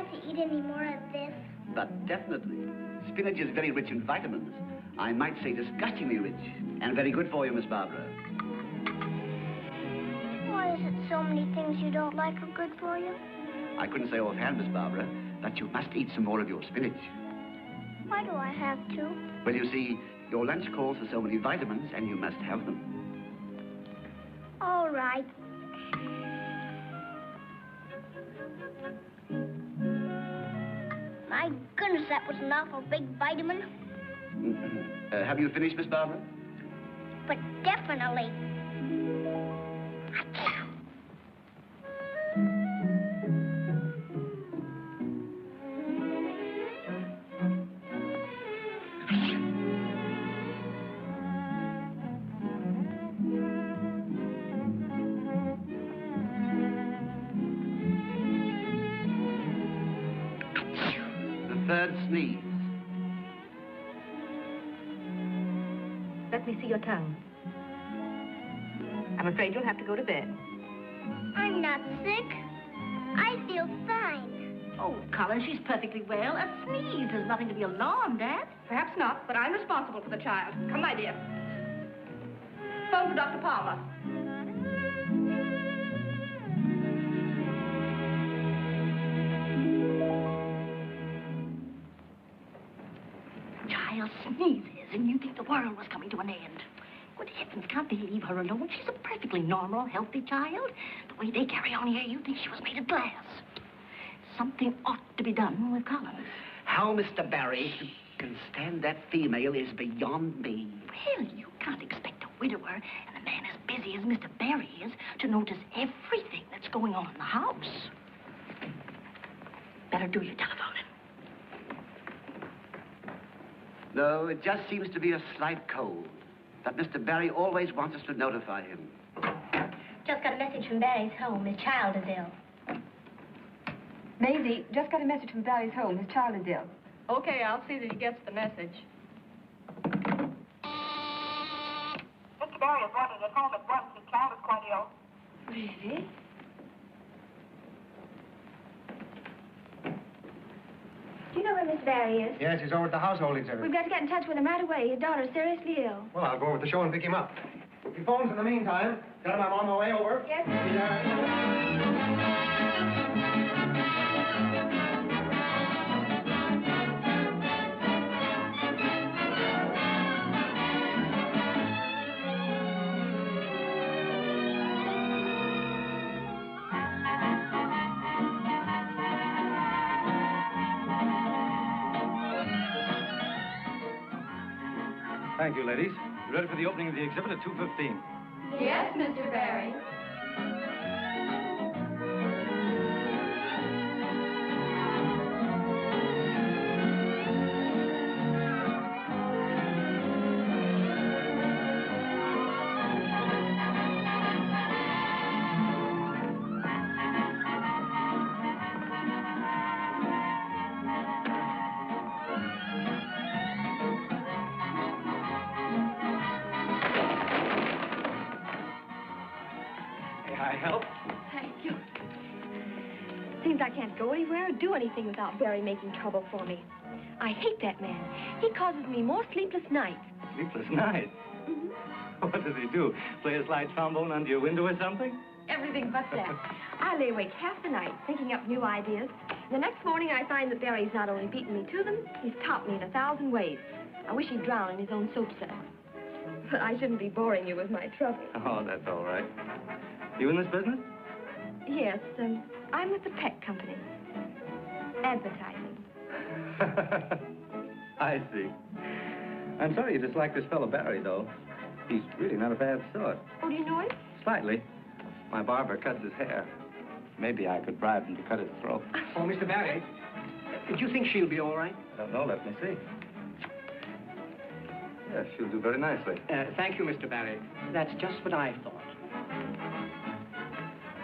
have to eat any more of this? But definitely. Spinach is very rich in vitamins. I might say disgustingly rich. And very good for you, Miss Barbara. Why is it so many things you don't like are good for you? I couldn't say offhand, Miss Barbara, but you must eat some more of your spinach. Why do I have to? Well, you see, your lunch calls for so many vitamins, and you must have them. All right. My goodness, that was an awful big vitamin. Have you finished, Miss Barbara? But definitely. Third sneeze. Let me see your tongue. I'm afraid you'll have to go to bed. I'm not sick. I feel fine. Oh, Colin, she's perfectly well. A sneeze is nothing to be alarmed at. Perhaps not, but I'm responsible for the child. Come, my dear. Phone for Dr. Palmer. Child sneezes, and you think the world was coming to an end. Good heavens, can't they leave her alone? She's a perfectly normal, healthy child. The way they carry on here, you'd think she was made of glass. Something ought to be done with Collins. How Mr. Barry can stand that female is beyond me. Well, you can't expect a widower and a man as busy as Mr. Barry is to notice everything that's going on in the house. Better do your telephoning. No, it just seems to be a slight cold. But Mr. Barry always wants us to notify him. Just got a message from Barry's home. His child is ill. Maisie, just got a message from Barry's home. His child is ill. Okay, I'll see that he gets the message. Mr. Barry is wanted at home at once. His child is quite ill. Really? Do you know where Miss Barry is? Yes, he's over at the household exhibit. We've got to get in touch with him right away. His daughter's seriously ill. Well, I'll go over to the show and pick him up. He phones in the meantime. Tell him I'm on my way over. Yes, Thank you, ladies. You ready for the opening of the exhibit at 2:15? Yes, Mr. Barry. Seems I can't go anywhere or do anything without Barry making trouble for me. I hate that man. He causes me more sleepless nights. Sleepless night? Mm-hmm. What does he do? Play a slide trombone under your window or something? Everything but that. I lay awake half the night thinking up new ideas. The next morning I find that Barry's not only beaten me to them, he's topped me in 1,000 ways. I wish he'd drown in his own soap suds. But I shouldn't be boring you with my trouble. Oh, that's all right. You in this business? Yes, I'm with the Peck Company. Advertising. I see. I'm sorry you dislike this fellow Barry, though. He's really not a bad sort. Oh, do you know him? Slightly. My barber cuts his hair. Maybe I could bribe him to cut his throat. Oh, Mr. Barry, do you think she'll be all right? I don't know. Let me see. Yes, she'll do very nicely. Thank you, Mr. Barry. That's just what I thought.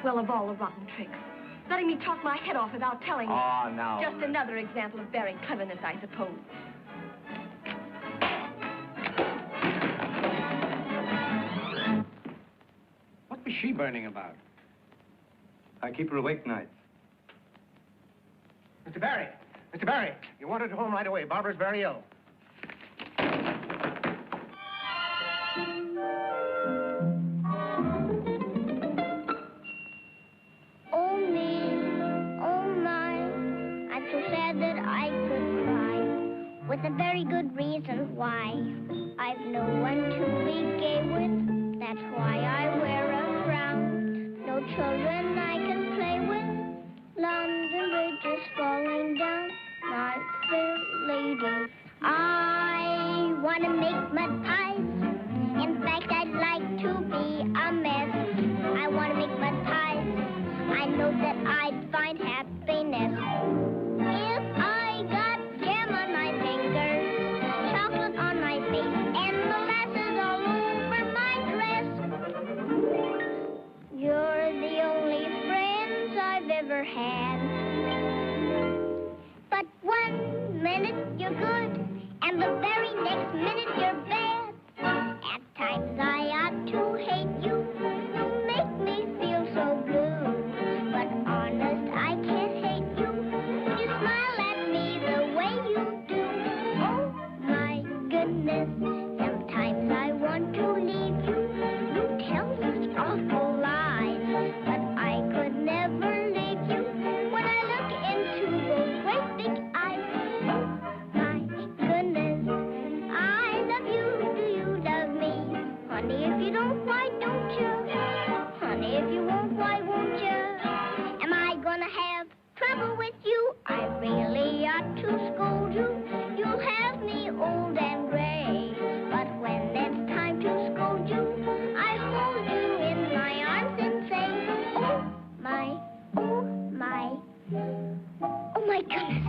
Well, of all the rotten tricks. Letting me talk my head off without telling you. Oh, now. Just another example of Barry cleverness, I suppose. What was she burning about? I keep her awake nights. Mr. Mr. Barry, you wanted at home right away. Barbara's very ill. Oh me, oh my, I'm so sad that I could cry, with a very good reason why. I've no one to be gay with, that's why I wear a frown. No children I can play with, London Bridge is falling down, my fair lady. I want to make mud pies, in fact I'd like to be a mess. I want to make mud pies, I know that I'd find happiness. If I got jam on my fingers, chocolate on my face, and molasses all over my dress, you're the only friends I've ever had. But 1 minute you're good, and the very next minute you're bad. At times I ought to hate you, you make me feel so blue. But honest, I can't hate you, you smile at me the way you do. Oh my goodness, sometimes I want to leave you. You tell such awful lies, but I could never leave you. When I look into those great big eyes, oh my goodness, I love you, do you love me? Honey, if you don't, why don't you? Honey, if you won't, why won't you? Am I gonna have trouble with you? I really ought to scold you. You'll have me old and gray, but when it's time to scold you, I hold you in my arms and say, oh my, oh my, oh my goodness.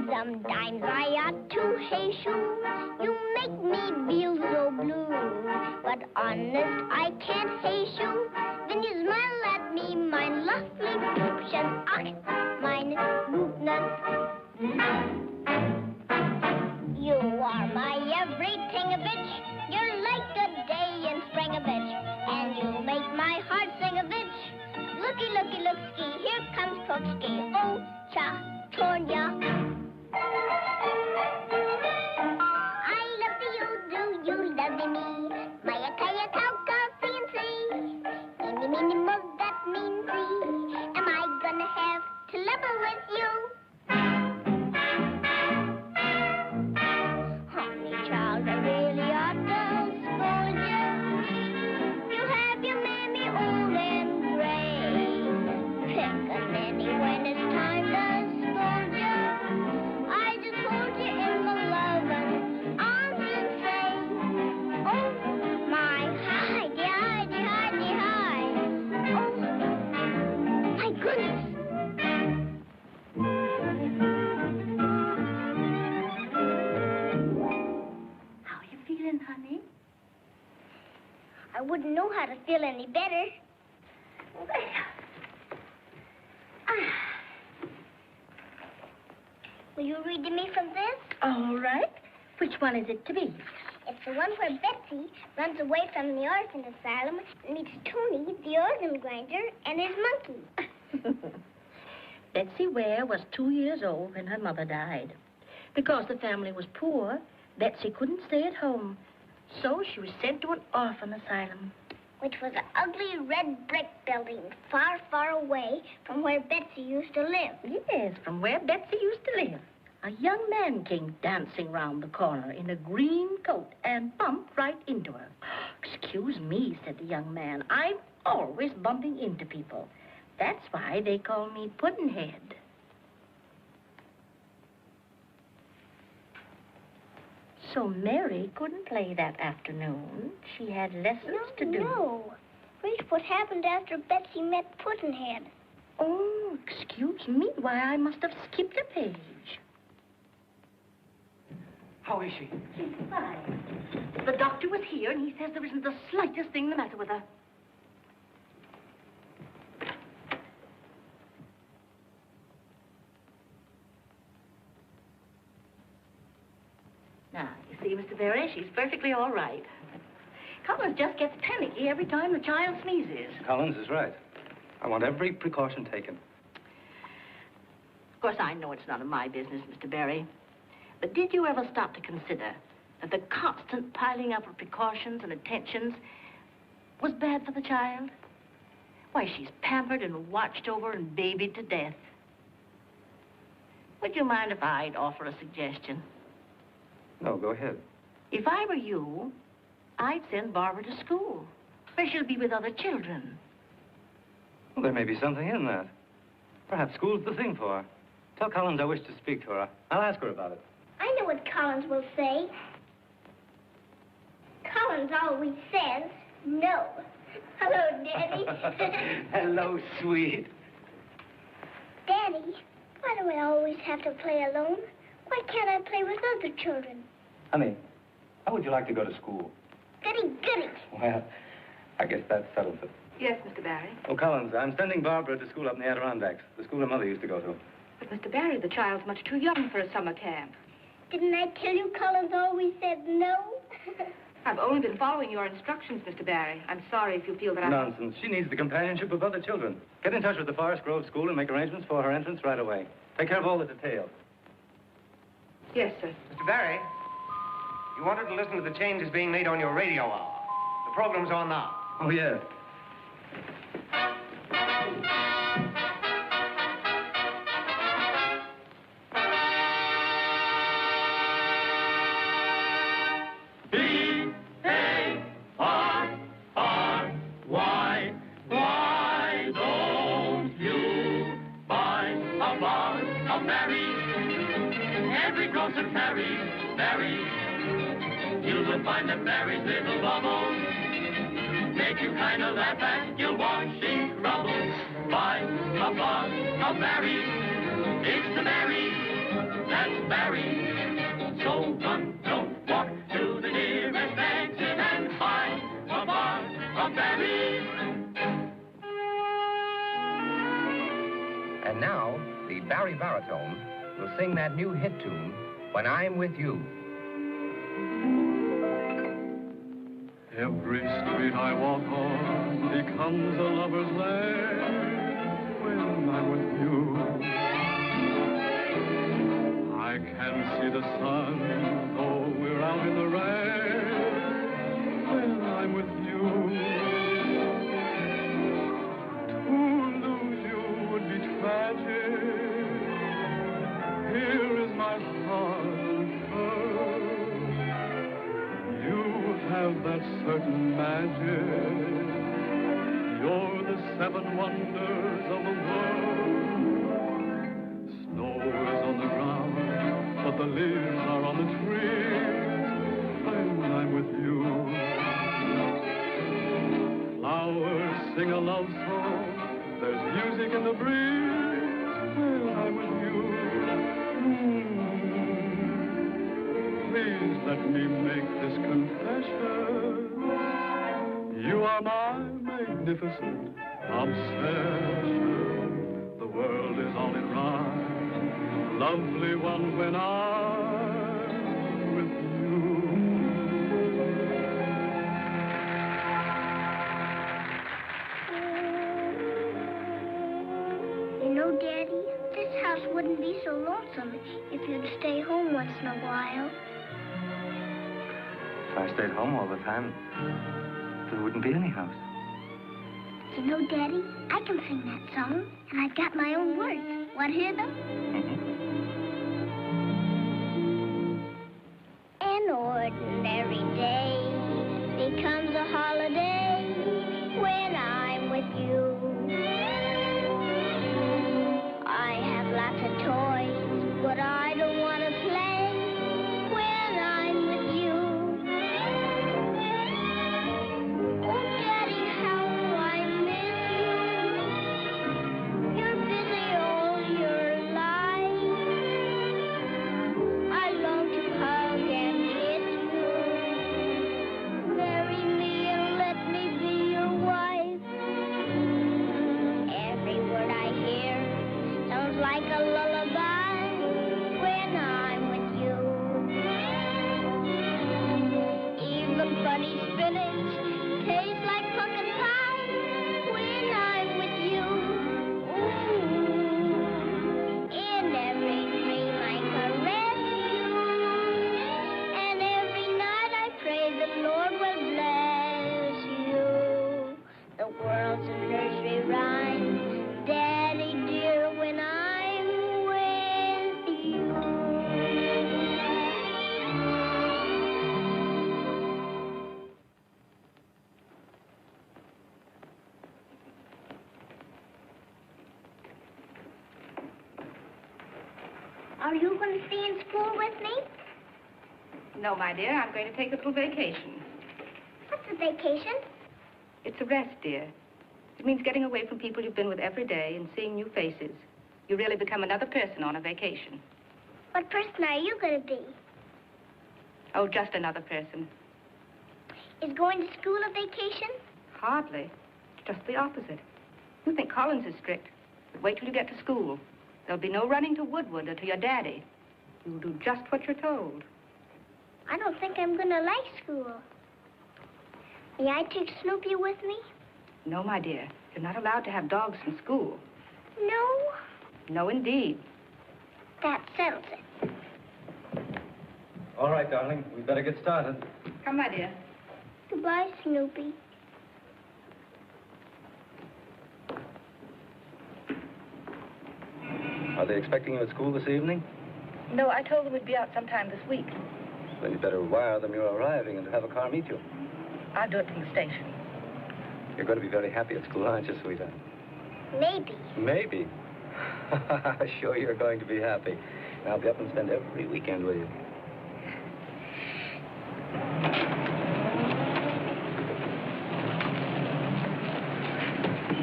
Sometimes I ought to hate you. You make me feel so blue. But honest, I can't hate you. When you smile at me, mein lovely Püppchen, ach, meine Gutness. You are my everything a bitch. You're like a day in spring a bitch. And you make my heart sing a bitch. Looky, looky, look-ski, here comes Pokski. Oh, cha-tonya. I love you, do you love me? Maya kaya tauka fancy. Eeny, meeny, mo, that means me. Am I gonna have trouble with you? Honey, child, I really ought to scold you. You have your mammy old and gray. Pick a nanny when it's time to scold you. I just hold you in the loving arms and say, oh my, hi, hi, hi, hi. Oh my goodness. How are you feeling, honey? I wouldn't know how to feel any better. Will you read to me from this? All right. Which one is it to be? It's the one where Betsy runs away from the orphan asylum and meets Tony, the organ grinder, and his monkey. Betsy Ware was 2 years old when her mother died. Because the family was poor, Betsy couldn't stay at home. So she was sent to an orphan asylum. Which was an ugly red brick building far, far away from where Betsy used to live. Yes, from where Betsy used to live. A young man came dancing round the corner in a green coat and bumped right into her. Excuse me, said the young man. I'm always bumping into people. That's why they call me Puddinhead. So Mary couldn't play that afternoon. She had lessons to do. No. Read what happened after Betsy met Puddinhead. Oh, excuse me. Why, I must have skipped a page. How is she? She's fine. The doctor was here, and he says there isn't the slightest thing the matter with her. Now, you see, Mr. Berry, she's perfectly all right. Collins just gets panicky every time the child sneezes. Collins is right. I want every precaution taken. Of course, I know it's none of my business, Mr. Berry. But did you ever stop to consider that the constant piling up of precautions and attentions was bad for the child? Why, she's pampered and watched over and babied to death. Would you mind if I'd offer a suggestion? No, go ahead. If I were you, I'd send Barbara to school, where she'll be with other children. Well, there may be something in that. Perhaps school's the thing for her. Tell Collins I wish to speak to her. I'll ask her about it. I know what Collins will say. Collins always says no. Hello, Daddy. Hello, sweet. Daddy, why do I always have to play alone? Why can't I play with other children? Honey, how would you like to go to school? Goody, goody. Well, I guess that settles it. Yes, Mr. Barry. Oh, Collins, I'm sending Barbara to school up in the Adirondacks, the school her mother used to go to. But, Mr. Barry, the child's much too young for a summer camp. Didn't I tell you Collins always said no? I've only been following your instructions, Mr. Barry. I'm sorry if you feel that I... Nonsense. She needs the companionship of other children. Get in touch with the Forest Grove School and make arrangements for her entrance right away. Take care of all the details. Yes, sir. Mr. Barry, you wanted to listen to the changes being made on your radio hour. The program's on now. Oh, yes. Find the berries, little bubbles. Make you kind of laugh at your washing troubles. Buy a box of berries. It's the berries, that's berries. So run, don't walk to the nearest exit and buy a box of berries. And now, the Barry Baritone will sing that new hit tune, When I'm With You. Every street I walk on becomes a lover's lair when I'm with you. I can see the sun, though we're out in the rain, when I'm with you. To lose you would be tragic. Here is my heart unfurled. Have that certain magic. You're the seven wonders of the world. Snow is on the ground, but the leaves are on the trees when I'm with you. Flowers sing a love song, there's music in the breeze when I'm with you. Please let me make this confession. You are my magnificent obsession. The world is all in rhyme. Lovely one when I'm with You know, Daddy, this house wouldn't be so lonesome if you'd stay home once in a while. If I stayed home all the time, there wouldn't be any house. You know, Daddy, I can sing that song, and I've got my own words. Want to hear them? An ordinary day becomes a holiday when I'm with you. I have lots of toys, but I don't want to play when I'm with you. Oh, Daddy, how I miss you. You're busy all your life. I long to hug spinach tastes like pumpkin pie when I'm with you. Ooh, in every dream I caress you, and every night I pray the Lord will bless you. The world's a nursery rhyme, Daddy dear, when I'm with you. Are you going to stay in school with me? No, my dear, I'm going to take a little vacation. What's a vacation? It's a rest, dear. It means getting away from people you've been with every day and seeing new faces. You really become another person on a vacation. What person are you going to be? Oh, just another person. Is going to school a vacation? Hardly. Just the opposite. You think Collins is strict, but wait till you get to school. There'll be no running to Woodward or to your daddy. You'll do just what you're told. I don't think I'm going to like school. May I take Snoopy with me? No, my dear. You're not allowed to have dogs in school. No? No, indeed. That settles it. All right, darling. We'd better get started. Come, my dear. Goodbye, Snoopy. Are they expecting you at school this evening? No, I told them we'd be out sometime this week. Then you'd better wire them you're arriving and have a car meet you. I'll do it from the station. You're going to be very happy at school, aren't you, sweetheart? Maybe. Maybe. Sure you're going to be happy. I'll be up and spend every weekend with you.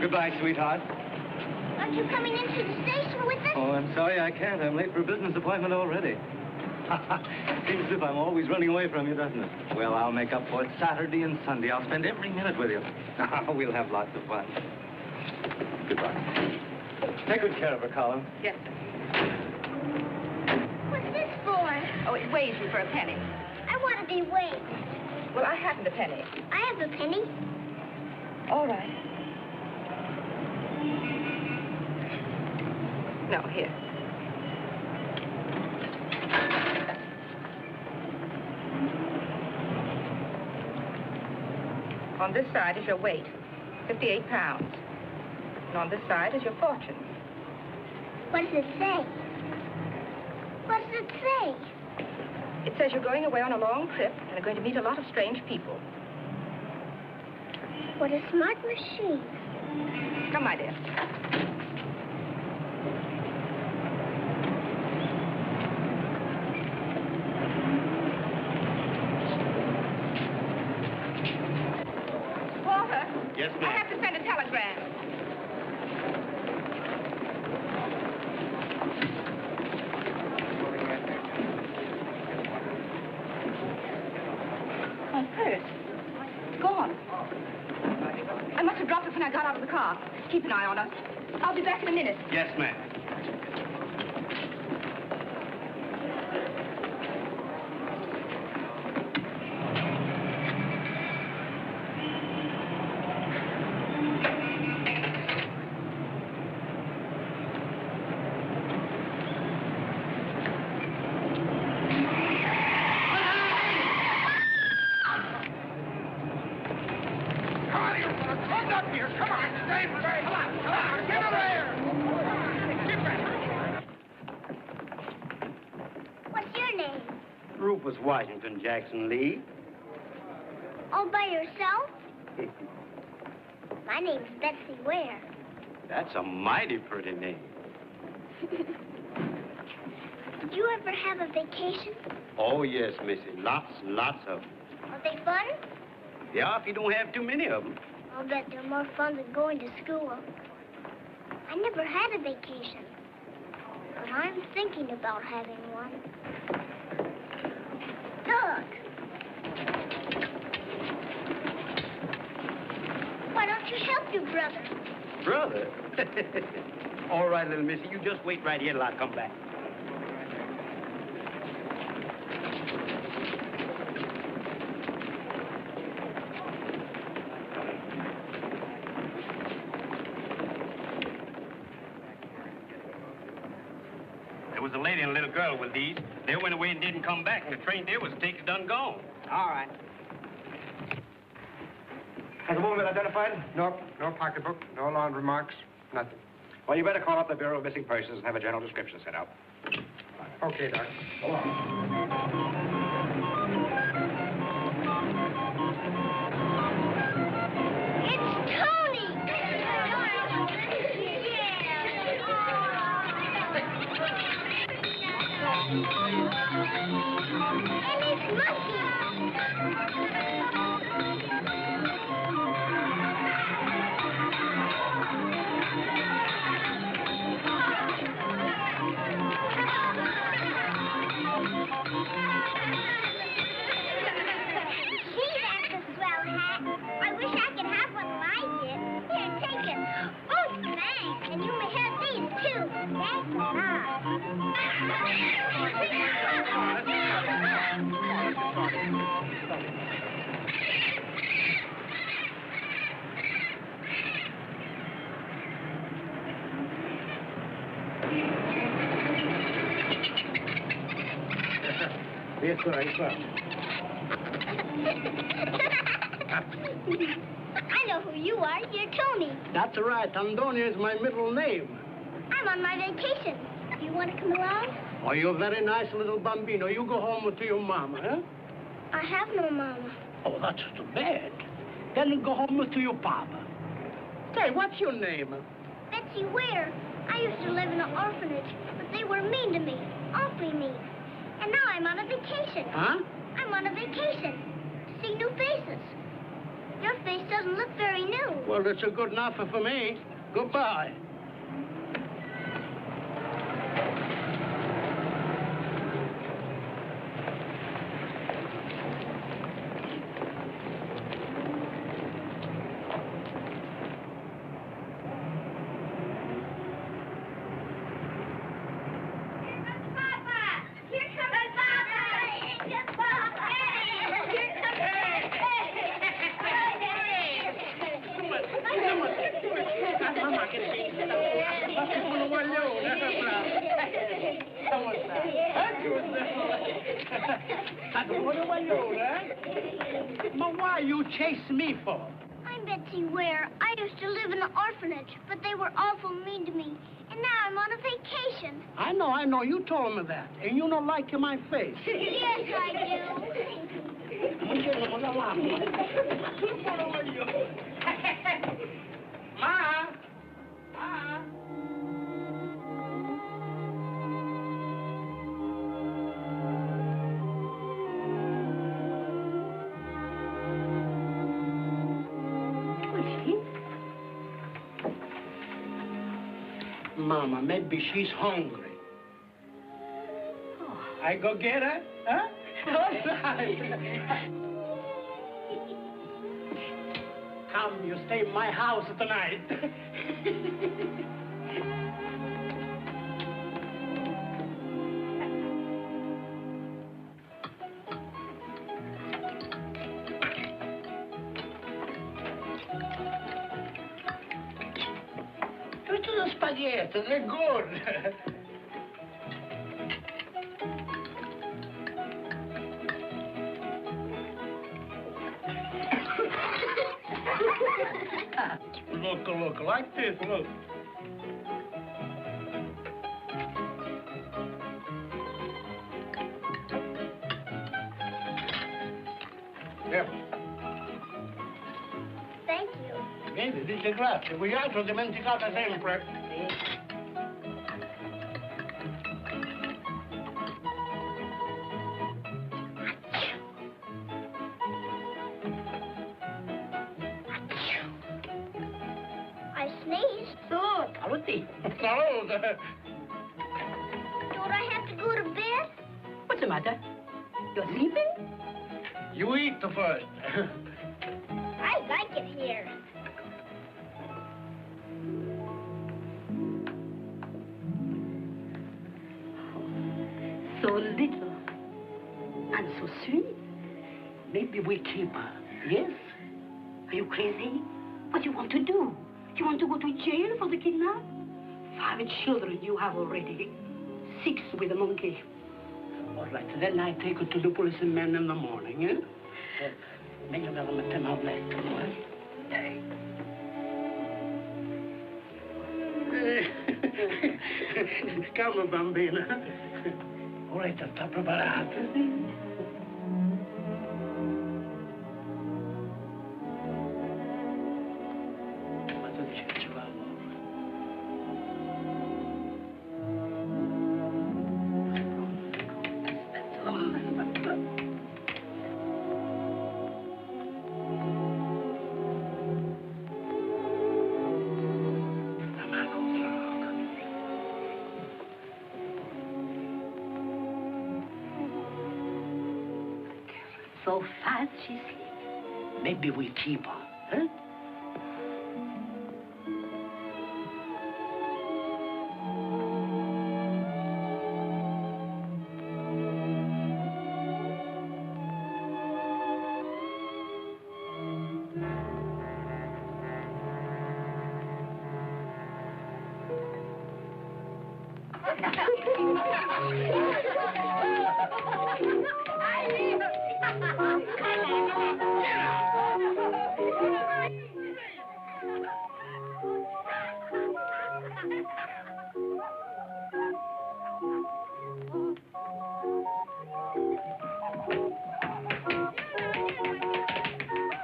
Goodbye, sweetheart. Aren't you coming into the station with us? Oh, I'm sorry I can't. I'm late for a business appointment already. Seems as if I'm always running away from you, doesn't it? Well, I'll make up for it Saturday and Sunday. I'll spend every minute with you. We'll have lots of fun. Goodbye. Take good care of her, Colin. Yes, sir. What's this for? Oh, it weighs you for a penny. I want to be weighed. Well, I haven't a penny. I have a penny. All right. No, here. On this side is your weight, 58 pounds. And on this side is your fortune. What does it say? What does it say? It says you're going away on a long trip and are going to meet a lot of strange people. What a smart machine. Come, my dear. Walter. Yes, I ma'am. have to send a telegram. My purse. Gone. I must have dropped it when I got out of the car. Keep an eye on us. I'll be back in a minute. Yes, ma'am. What's your name? Rufus Washington Jackson Lee. All by yourself? My name's Betsy Ware. That's a mighty pretty name. Did you ever have a vacation? Oh, yes, Missy. Lots and lots of them. Are they fun? Yeah, if you don't have too many of them. I'll bet they're more fun than going to school. I never had a vacation, but I'm thinking about having one. Look! Why don't you help your brother? Brother? All right, little missy, you just wait right here till I come back. girl with these. They went away and didn't come back, and the train there was taken done gone. All right. Has the woman been identified? Nope, no pocketbook, no laundry marks, nothing. Well, you better call up the Bureau of Missing Persons and have a general description set up. Okay, Doc. Go on. Yes, sir, yes, sir. I know who you are. You're Tony. That's right. Antonio is my middle name. I'm on my vacation. Do you want to come along? Oh, you're a very nice little bambino. You go home to your mama, huh? I have no mama. Oh, that's too bad. Then go home to your papa. Say, what's your name? Betsy Ware. I used to live in an orphanage, but they were mean to me. Awfully mean. And now I'm on a vacation. Huh? I'm on a vacation to see new faces. Your face doesn't look very new. Well, that's a good enough for me. Goodbye. But why you chase me for? I'm Betsy Ware. I used to live in an orphanage, but they were awful mean to me. And now I'm on a vacation. I know. You told me that. And you don't like my face. Yes, I do. Ma! Mama, maybe she's hungry. Oh. I go get her, huh? Come, you stay in my house tonight. Spaghetti, they're good. Look, like this, look. There. Thank you. Bene, dice grazie. Voi altro dimenticate sempre. I sneezed. Salute. Don't I have to go to bed? What's the matter? You're sleeping? You eat first. I like it here. So little and so sweet. Maybe we keep her, yes? Are you crazy? What do you want to do? Do you want to go to jail for the kidnap? 5 children you have already. 6 with a monkey. All right, then I take her to the policeman in the morning, eh? Meglio che la mettiamo a letto, Calma, bambina. Ora sta preparata. Ma tu dici che ci va so fast she's here. Maybe we keep her, huh?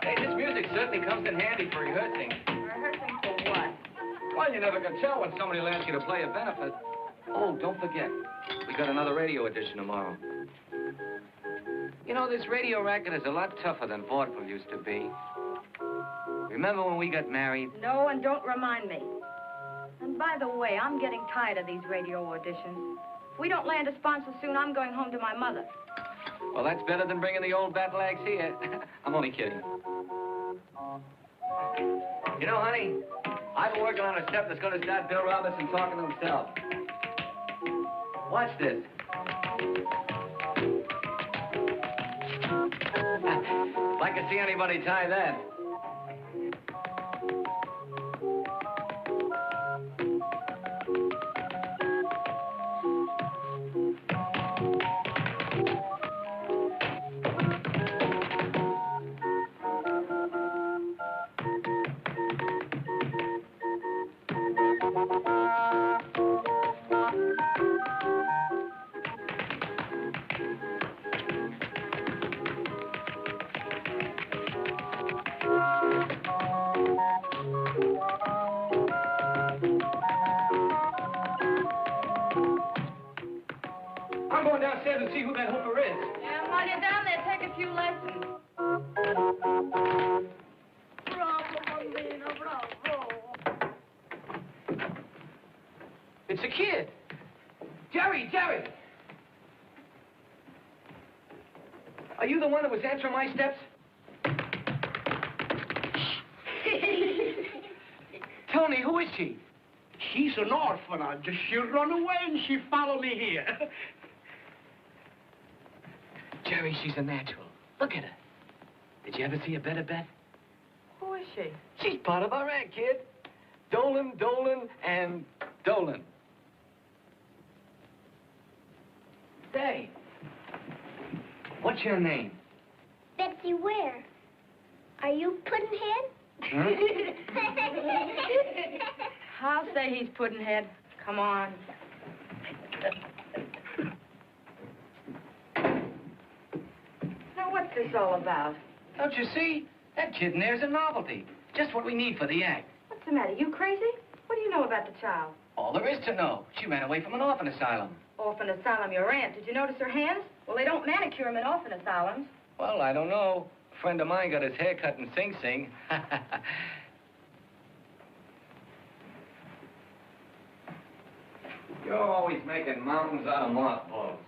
Hey, this music certainly comes in handy for rehearsing. Rehearsing for what? Well, you never can tell when somebody will ask you to play a benefit. Oh, don't forget, we got another radio edition tomorrow. You know, this radio racket is a lot tougher than vaudeville used to be. Remember when we got married? No, and don't remind me. And by the way, I'm getting tired of these radio auditions. If we don't land a sponsor soon, I'm going home to my mother. Well, that's better than bringing the old battle axe here. I'm only kidding. You know, honey, I've been working on a step that's going to start Bill Robertson talking to himself. Watch this. If I could see anybody tie that. I'm going downstairs and see who that hooper is. Yeah, while you're down there, take a few lessons. Bravo, bambino, bravo. It's a kid. Jerry! Are you the one that was answering my steps? Tony, who is she? She's an orphanage. She run away and she follow me here. Jerry, she's a natural. Look at her. Did you ever see a better bet? Who is she? She's part of our act, kid. Dolan, and Dolan. Say, what's your name? Betsy Ware. Are you Puddinhead? Huh? I'll say he's Puddinhead. Come on. Now, what's this all about? Don't you see? That kid in there's a novelty. Just what we need for the act. What's the matter? You crazy? What do you know about the child? All there is to know. She ran away from an orphan asylum. Orphan asylum, your aunt. Did you notice her hands? Well, they don't manicure them in orphan asylums. Well, I don't know. A friend of mine got his hair cut in Sing Sing. You're always making mountains out of mothballs.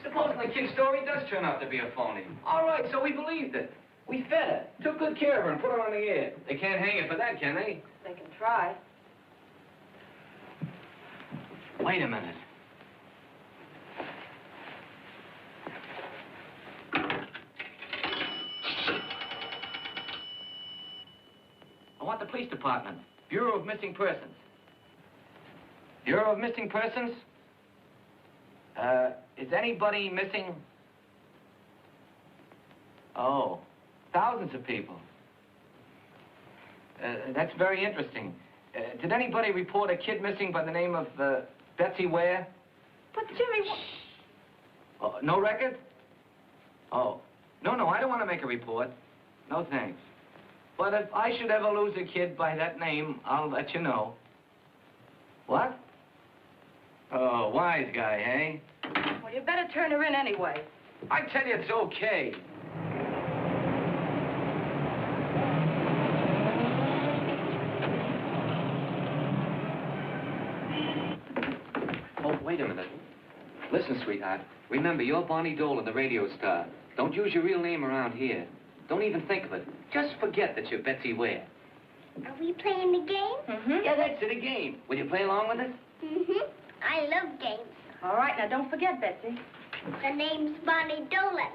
Supposing the kid's story does turn out to be a phony. All right, so we believed it. We fed her, took good care of her, and put her on the air. They can't hang her for that, can they? They can try. Wait a minute. I want the police department. Bureau of Missing Persons. Bureau of Missing Persons? Is anybody missing? Oh, thousands of people. That's very interesting. Did anybody report a kid missing by the name of Betsy Ware? But, Jerry, No record? Oh. No, I don't want to make a report. No thanks. But if I should ever lose a kid by that name, I'll let you know. What? Oh, wise guy, eh? Well, you better turn her in anyway. I tell you, it's okay. Oh, wait a minute. Listen, sweetheart. Remember, you're Bonnie Dolan, the radio star. Don't use your real name around here. Don't even think of it. Just forget that you're Betsy Ware. Are we playing the game? Mm-hmm. Yeah, that's it, a game. Will you play along with us? Mm-hmm. I love games. All right, now don't forget, Betsy. The name's Bonnie Dolan.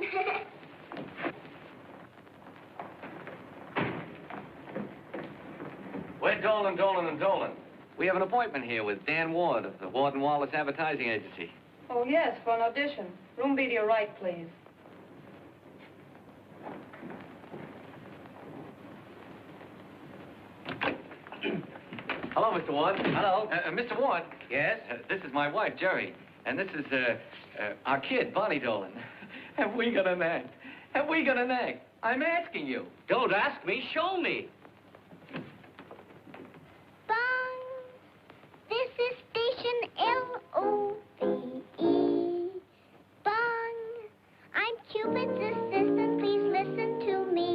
We're Dolan, Dolan, and Dolan. We have an appointment here with Dan Ward of the Ward and Wallace Advertising Agency. Oh, yes, for an audition. Room B to your right, please. Hello, Mr. Ward. Hello. Mr. Ward. Yes? This is my wife, Jerry. And this is our kid, Bonnie Dolan. Have we got an act? Have we got an act? I'm asking you. Don't ask me, show me. Bong. This is station L-O-V-E. Bong. I'm Cupid's assistant. Please listen to me.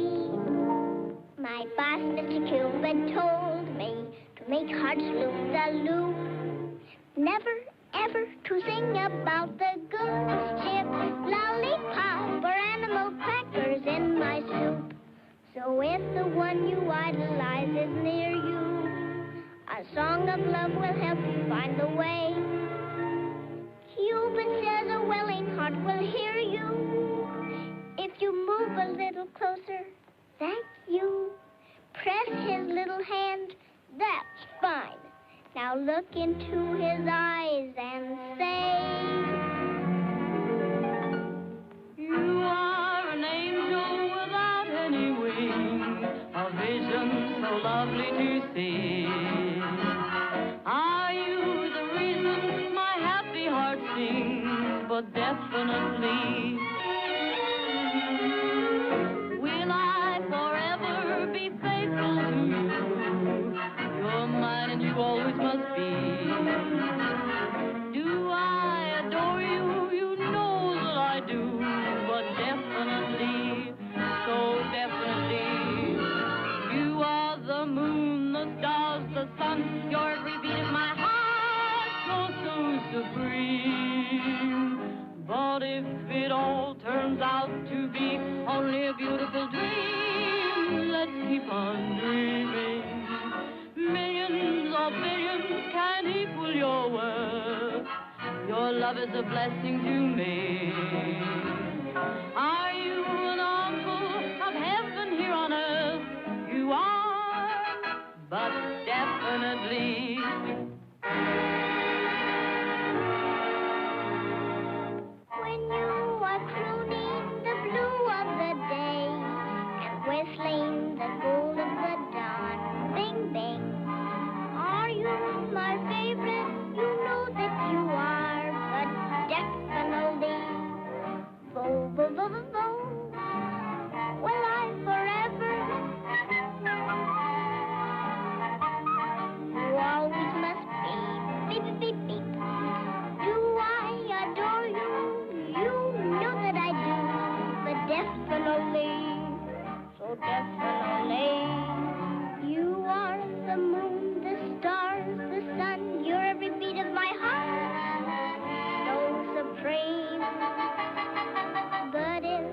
My boss, Mr. Cupid, told me to make hearts loop-the-loop. Never, ever to sing about the goose chip, lollipop, or animal crackers in my soup. So if the one you idolize is near you, a song of love will help you find the way. Cupid says a willing heart will hear you. If you move a little closer, thank you. Press his little hand, that's fine. Now look into his eyes and say, You are an angel without any wings, a vision so lovely to see. Are you the reason my happy heart sings? But definitely, will I forever be faithful to you? You're mine and you always must be. Do I adore you? You know that I do. But definitely, so definitely, you are the moon, the stars, the sun. You're every beat of my heart, so supreme. But if it all turns out to be only a beautiful dream, let's keep on dreaming. Millions of billions can't equal your worth. Your love is a blessing to me. Are you an uncle of heaven here on earth? You are, but definitely. when you are crooning the blue of the day and whistling the gold of the dawn, bing, bing. Are you my favorite? You know that you are, but definitely. Bo, bo, bo, bo, bo. Will I forever? You always must be. Beep, beep, beep, beep. Do I adore you? You know that I do, but definitely, so definitely. You are the moon, the stars, the sun. You're every beat of my heart, so supreme. But if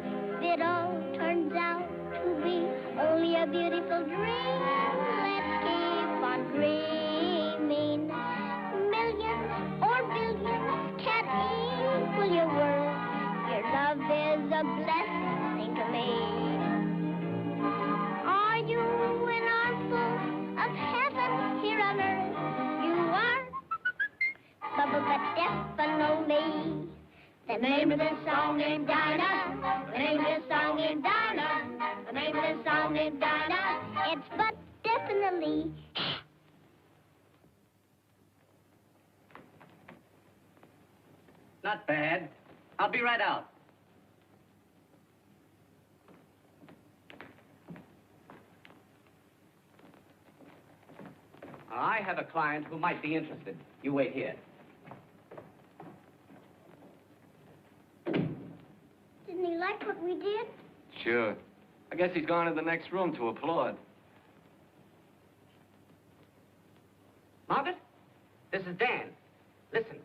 name of this song ain't Dinah. The name of this song ain't Dinah. The name of this song ain't Dinah. It's but definitely. Not bad. I'll be right out. I have a client who might be interested. You wait here. Didn't he like what we did? Sure. I guess he's gone to the next room to applaud. Margaret, this is Dan. Listen,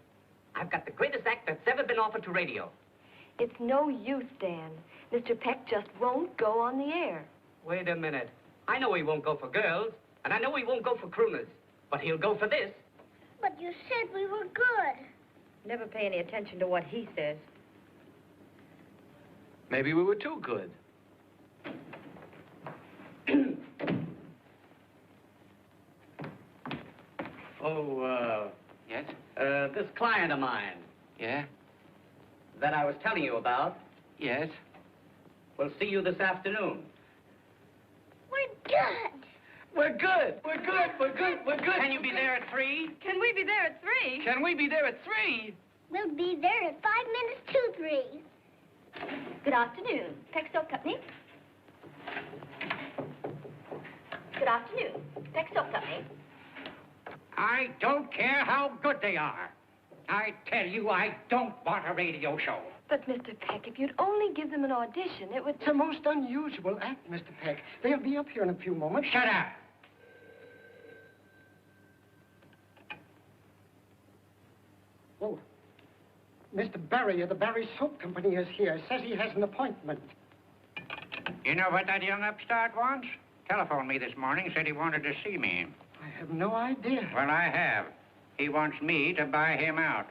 I've got the greatest act that's ever been offered to radio. It's no use, Dan. Mr. Peck just won't go on the air. Wait a minute. I know he won't go for girls, and I know he won't go for crooners, but he'll go for this. But you said we were good. Never pay any attention to what he says. Maybe we were too good. Yes? This client of mine Yeah? that I was telling you about Yes? will see you this afternoon. We're good. We're good. We're good. We're good. We're good. Can you be there at 3? Can we be there at 3? Can we be there at 3? We'll be there at 5 minutes to 3. Good afternoon. Peck Soap Company. Good afternoon. Peck Soap Company. I don't care how good they are. I tell you, I don't want a radio show. But, Mr. Peck, if you'd only give them an audition, it would... It's a most unusual act, Mr. Peck. They'll be up here in a few moments. Shut up. Oh, Mr. Barry of the Barry Soap Company is here. Says he has an appointment. You know what that young upstart wants? Telephoned me this morning, said he wanted to see me. I have no idea. Well, I have. He wants me to buy him out.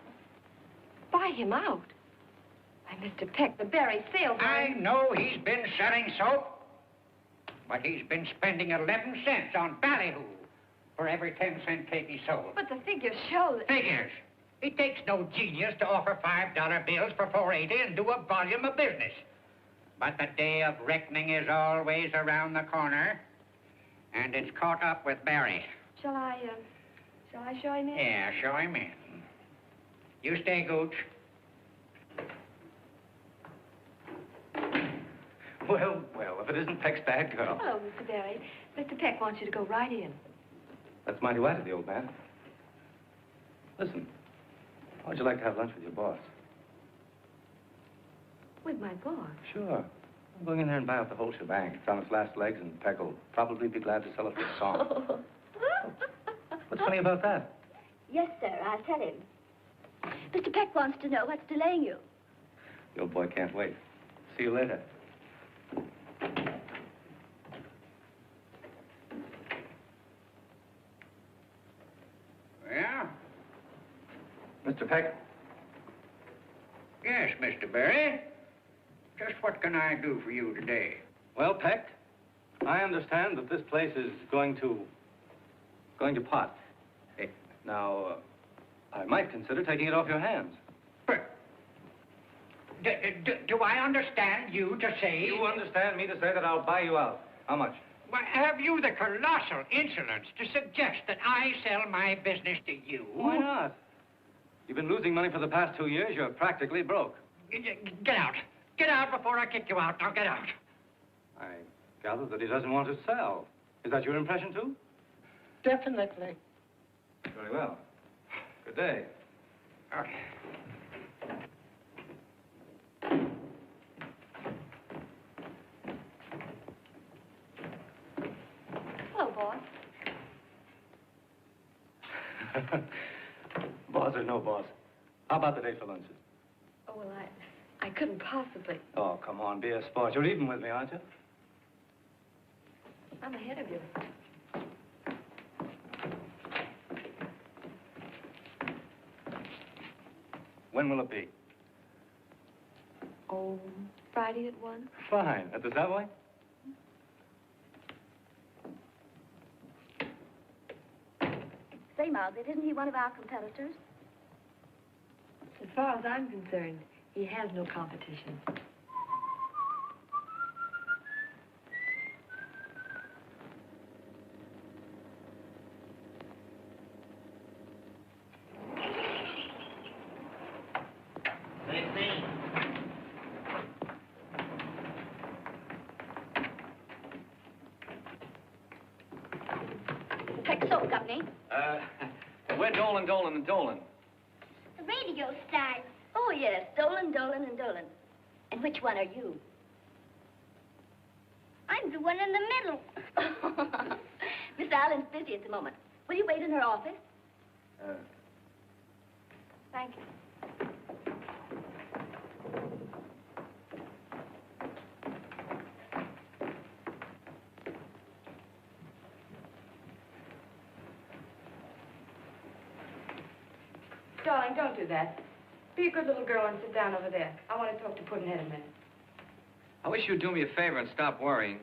Buy him out? Why, Mr. Peck, the Barry salesman... I know he's been selling soap, but he's been spending 11 cents on ballyhoo for every 10-cent cake he sold. But the figures show that... Figures. It takes no genius to offer $5 bills for $4.80 and do a volume of business. But the day of reckoning is always around the corner, and it's caught up with Barry. Shall I show him in? Yeah, show him in. You stay, Gooch. Well, if it isn't Peck's bad girl. Hello, Mr. Barry. Mr. Peck wants you to go right in. That's mighty white of the old man. Listen, how would you like to have lunch with your boss? With my boss? Sure. I'm going in there and buy out the whole shebang. It's on its last legs, and Peck will probably be glad to sell it for a song. What's funny about that? Yes, sir, I'll tell him. Mr. Peck wants to know what's delaying you. The old boy can't wait. See you later. Yeah? Mr. Peck? Yes, Mr. Barry. Just what can I do for you today? Well, Peck, I understand that this place is going to pot. Now, I might consider taking it off your hands. Do I understand you to say... You understand me to say that I'll buy you out. How much? Why, have you the colossal insolence to suggest that I sell my business to you? Why not? You've been losing money for the past 2 years. You're practically broke. Get out. Get out before I kick you out. Now, get out. I gather that he doesn't want to sell. Is that your impression, too? Definitely. Very well. Good day. Okay. Hello, boss. Boss or no boss. How about the day for lunches? Oh, well, I couldn't possibly. Oh, come on, be a sport. You're even with me, aren't you? I'm ahead of you. When will it be? Oh, Friday at 1? Fine. At the Savoy? Say, Margaret, isn't he one of our competitors? As far as I'm concerned, He has no competition. Peck Soap Company. We're Dolan and Dolan. The radio stars. Oh, yes. Dolan, Dolan, and Dolan. And which one are you? I'm the one in the middle. Miss Allen's busy at the moment. Will you wait in her office? Thank you. Darling, don't do that. Be a good little girl and sit down over there. I want to talk to Puddinhead a minute. I wish you'd do me a favor and stop worrying.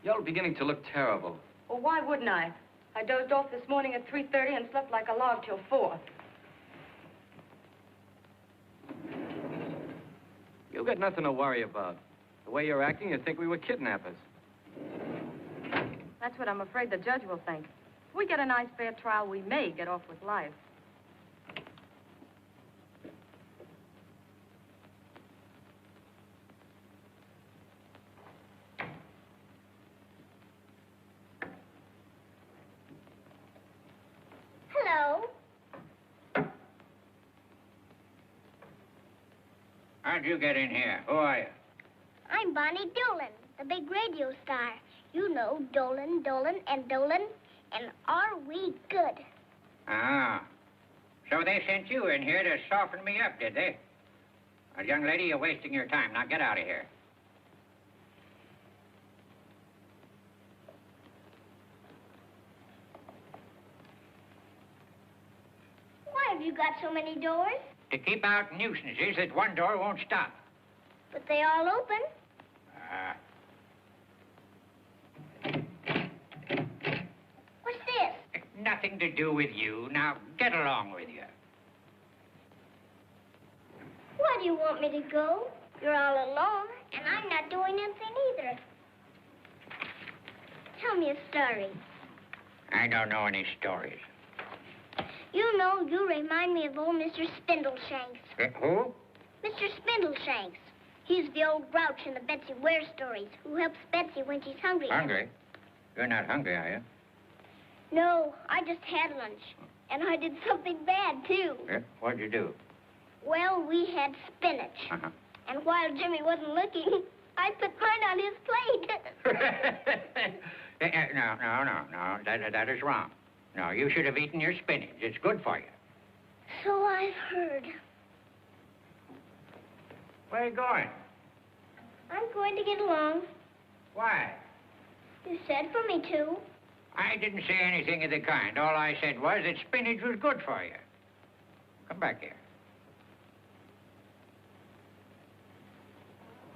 You're beginning to look terrible. Well, why wouldn't I? I dozed off this morning at 3:30 and slept like a log till 4. You got nothing to worry about. The way you're acting, you'd think we were kidnappers. That's what I'm afraid the judge will think. If we get a nice fair trial, we may get off with life. Hello. How'd you get in here? Who are you? I'm Bonnie Dolan, the big radio star. You know Dolan, Dolan, and Dolan. And are we good? Ah. So they sent you in here to soften me up, did they? Well, young lady, you're wasting your time. Now get out of here. Why have you got so many doors? To keep out nuisances that one door won't stop. But they all open. What's this? Nothing to do with you. Now get along with you. Why do you want me to go? You're all alone, and I'm not doing anything either. Tell me a story. I don't know any stories. You know, you remind me of old Mr. Spindleshanks. Who? Mr. Spindleshanks. He's the old grouch in the Betsy Ware stories who helps Betsy when she's hungry. Hungry? You're not hungry, are you? No, I just had lunch. And I did something bad, too. Yeah? What'd you do? Well, we had spinach. Uh-huh. And while Jimmy wasn't looking, I put mine on his plate. No. That is wrong. No, you should have eaten your spinach. It's good for you. So I've heard. Where are you going? I'm going to get along. Why? You said for me to. I didn't say anything of the kind. All I said was that spinach was good for you. Come back here.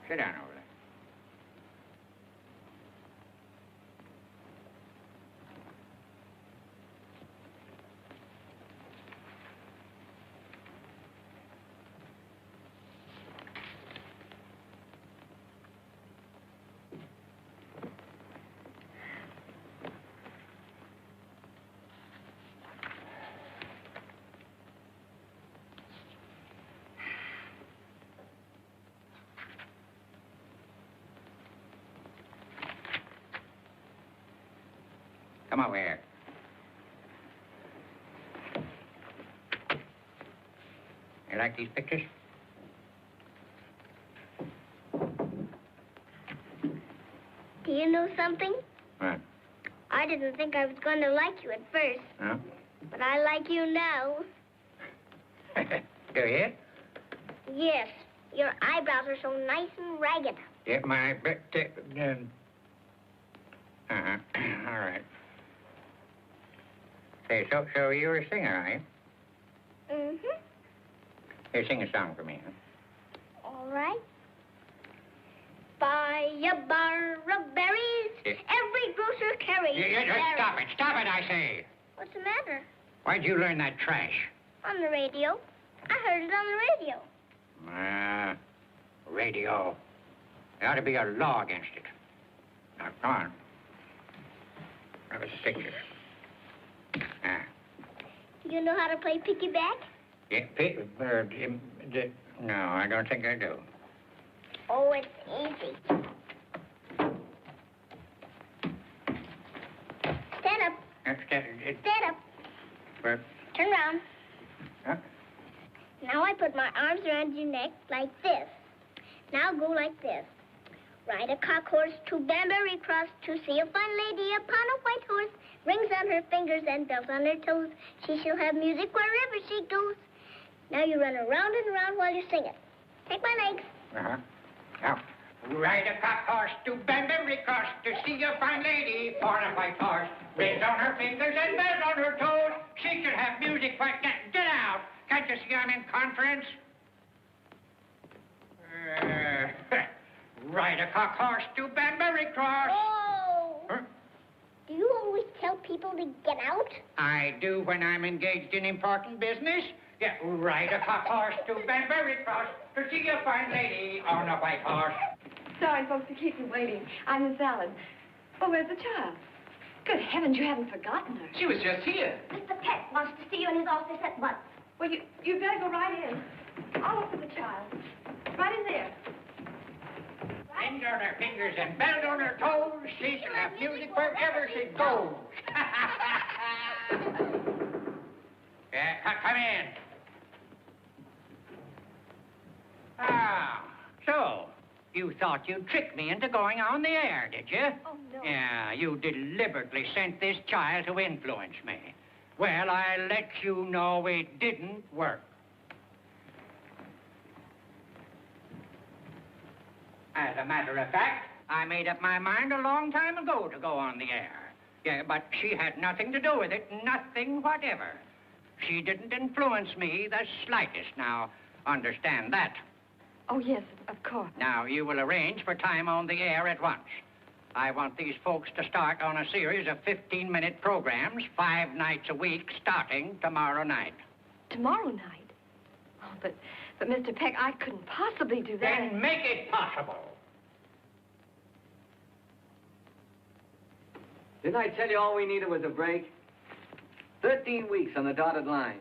Sit down over there. Come over here. You like these pictures? Do you know something? What? I didn't think I was going to like you at first. Huh? But I like you now. Do you? Yes. Your eyebrows are so nice and ragged. Yeah, my... Uh-huh. All right. Say, so you're a singer, are you? Mm-hmm. Here, sing a song for me, huh? All right. Buy a bar of berries. Yeah. Every grocer carries Yeah, berries. stop it. Stop it, I say. What's the matter? Why'd you learn that trash? On the radio. I heard it on the radio. Radio. There ought to be a law against it. Now, come on. Have a stick here. You know how to play piggyback? Yeah, no, I don't think I do. Oh, it's easy. Stand up. Stand up. Where? Turn around. Huh? Now I put my arms around your neck like this. Now go like this. Ride a cock horse to Banbury Cross to see a fine lady upon a white horse. Rings on her fingers and bells on her toes. She shall have music wherever she goes. Now you run around and around while you sing it. Take my legs. Uh-huh. Now, ride a cock horse to Banbury Cross to see a fine lady on a white horse. Rings on her fingers and bells on her toes. She shall have music where... Get out! Can't you see I'm in conference? Ride a cock horse to Banbury Cross. Oh! Huh? Do you always tell people to get out? I do when I'm engaged in important business. Yeah, ride a cock horse to Banbury Cross to see a fine lady on a white horse. Sorry, folks, to keep you waiting. I'm Miss Allen. Oh, where's the child? Good heavens, you haven't forgotten her. She was just here. Mr. Peck wants to see you in his office at once. Well, you better go right in. I'll look for the child. Right in there. Rings on her fingers and bells on her toes. She shall have music wherever she goes. Come in. Ah, so you thought you'd trick me into going on the air, did you? Oh, no. Yeah, you deliberately sent this child to influence me. Well, I'll let you know it didn't work. As a matter of fact, I made up my mind a long time ago to go on the air. Yeah, but she had nothing to do with it, nothing whatever. She didn't influence me the slightest. Now, understand that. Oh, yes, of course. Now, you will arrange for time on the air at once. I want these folks to start on a series of 15-minute programs, 5 nights a week, starting tomorrow night. Tomorrow night? Oh, but Mr. Peck, I couldn't possibly do that. Then make it possible. Didn't I tell you all we needed was a break? 13 weeks on the dotted line.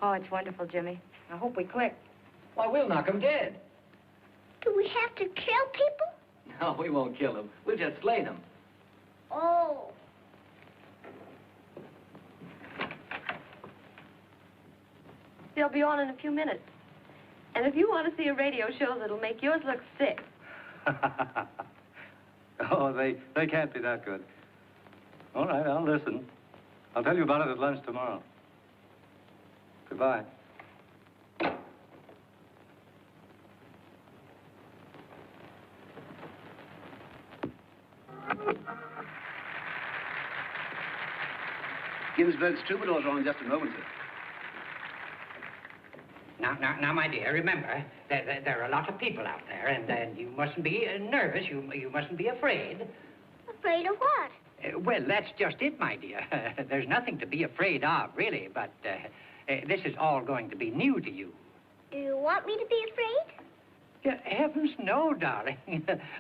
Oh, it's wonderful, Jimmy. I hope we click. Why, we'll knock 'em dead. Do we have to kill people? No, we won't kill them. We'll just slay them. Oh. They'll be on in a few minutes. And if you want to see a radio show that'll make yours look sick. Oh, they can't be that good. All right, I'll listen. I'll tell you about it at lunch tomorrow. Goodbye. Ginsberg's troubadours are on in just a moment, sir. Now, my dear, remember, there are a lot of people out there, and you mustn't be nervous. You mustn't be afraid. Afraid of what? Well, that's just it, my dear. There's nothing to be afraid of, really, but this is all going to be new to you. Do you want me to be afraid? Yeah, heavens, no, darling.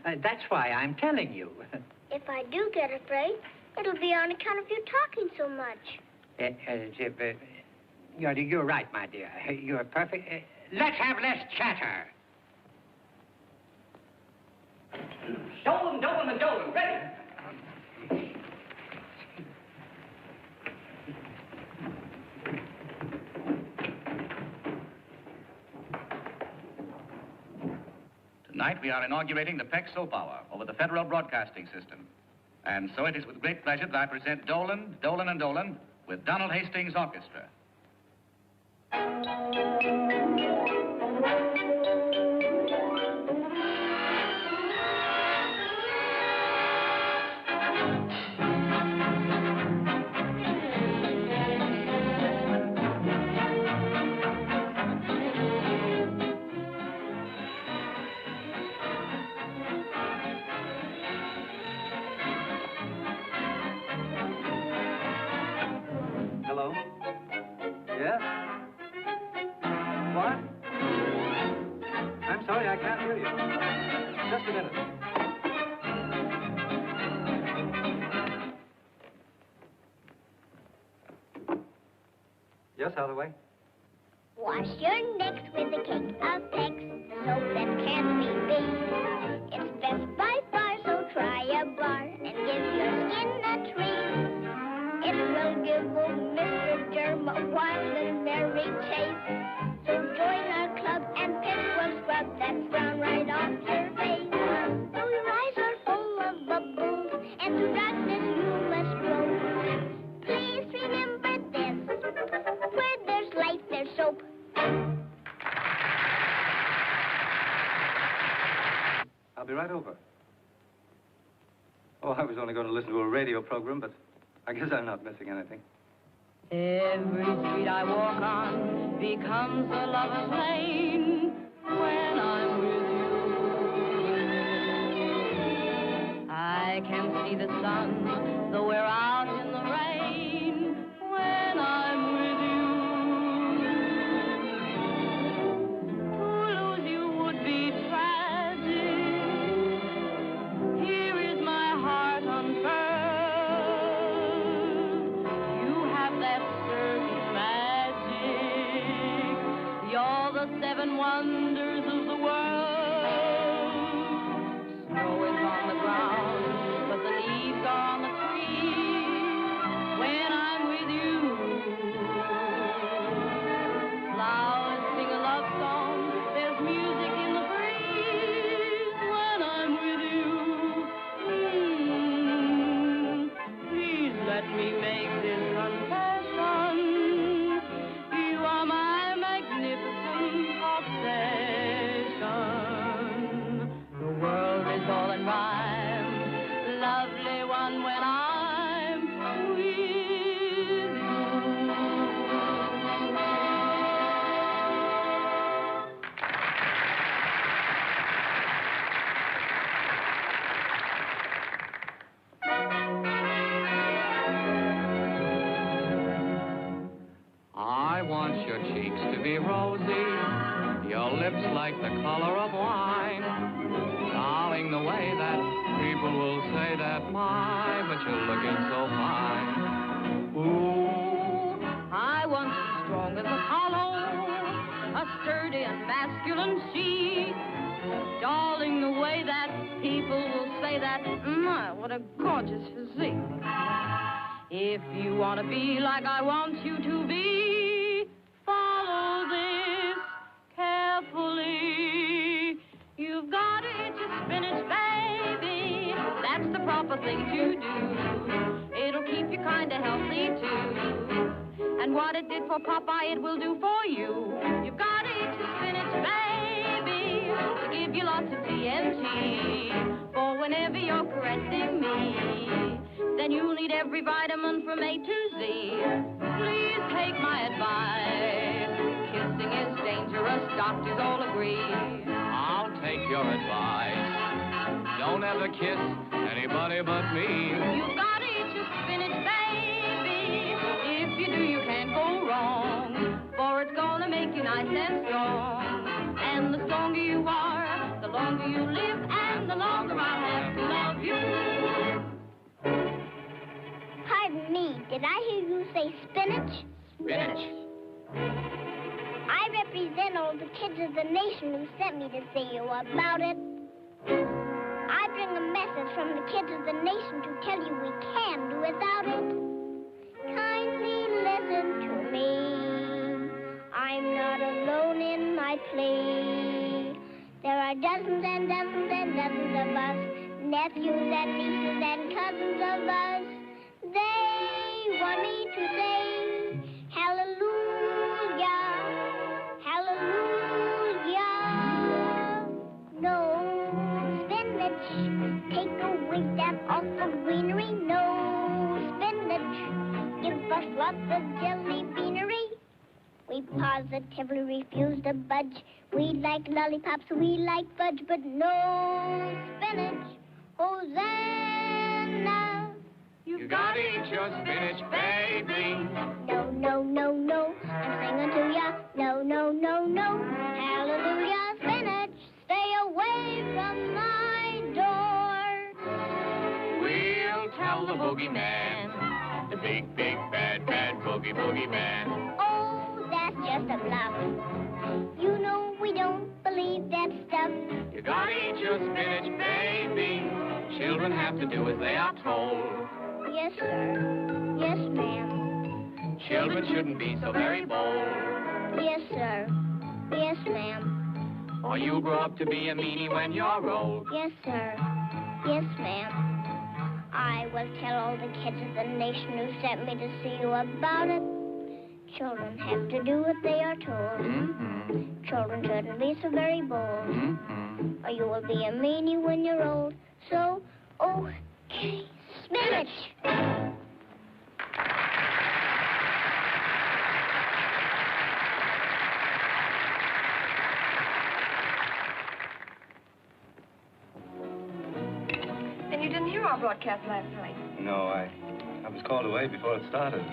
That's why I'm telling you. If I do get afraid, it'll be on account of you talking so much. You're right, my dear. You're perfect. Let's have less chatter. Dolan, ready. Tonight we are inaugurating the Peck Soap Hour over the Federal Broadcasting System. And so it is with great pleasure that I present Dolan, Dolan and Dolan with Donald Hastings Orchestra. Hello? Yes? What? Yes, Holloway. Wash your necks with a cake of Pex, the soap that can't be beat. It's best by far, so try a bar and give your skin a treat. It will give old Mr. Germ a wild and merry chase. So join our club and Pex will scrub that frown right off your face. Though your eyes are full of bubbles and through darkness you must grow, please remember this: where there's light, there's soap. I'll be right over. Oh, I was only going to listen to a radio program, but I guess I'm not missing anything. Every street I walk on becomes a lover's lane when I'm with you. I can see the sun, though we're out in the rain, when I'm with you. To lose you would be tragic. Here is my heart unfurled. You have that certain magic. You're the seven wonders of the world. Snow is on the ground, but the leaves are on the tree when I'm with you. Flowers sing a love song, there's music in the breeze when I'm with you. Please let me make this confession. You are my magnificent obsession. The world is all in rhyme, lovely one when I'm with you. I want your cheeks to be rosy, your lips like the color of wine. Darling, the way that people will say that, my, but you're looking so fine. Ooh, I want you strong as Apollo, a sturdy and masculine cheek. Darling, the way that people will say that, my, what a gorgeous physique. If you want to be like I want you to be, follow this carefully. You've got to eat your spinach, baby. That's the proper thing to do. It'll keep you kind of healthy, too. And what it did for Popeye, it will do for you. You've got to eat your spinach, baby, to give you lots of TNT. For whenever you're caressing me, then you'll need every vitamin from A to Z. Please take my advice. Kissing is dangerous, doctors all agree. I'll take your advice. Don't ever kiss anybody but me. You've got to eat your spinach, baby. If you do, you can't go wrong. For it's gonna make you nice and strong. And the stronger you are, the longer you live, and the longer I'll have to love you. Pardon me, did I hear you say spinach? Spinach. I represent all the kids of the nation who sent me to see you about it. I bring a message from the kids of the nation to tell you we can do without it. Kindly listen to me. I'm not alone in my plea. There are dozens and dozens and dozens of us, nephews and nieces and cousins of us. They want me to say, hallelujah, hallelujah. No spinach, take away that awful greenery. No spinach, give us lots of jelly beanery. We positively refuse to budge. We like lollipops, we like fudge, but no spinach. Hosanna. You gotta eat your spinach, baby. No, no, no, no. I'm singing to ya. No, no, no, no. Hallelujah, spinach. Stay away from my door. We'll tell the boogeyman, the big, big, bad, bad boogie man. Oh, just a bluff. You know we don't believe that stuff. You gotta eat your spinach, baby. Children have to do as they are told. Yes, sir. Yes, ma'am. Children shouldn't be so very bold. Yes, sir. Yes, ma'am. Or you'll grow up to be a meanie when you're old. Yes, sir. Yes, ma'am. I will tell all the kids of the nation who sent me to see you about it. Children have to do what they are told. Mm-hmm. Children shouldn't be so very bold. Mm-hmm. Or you will be a meanie when you're old. So, okay, spinach. Then you didn't hear our broadcast last night. No, I was called away before it started.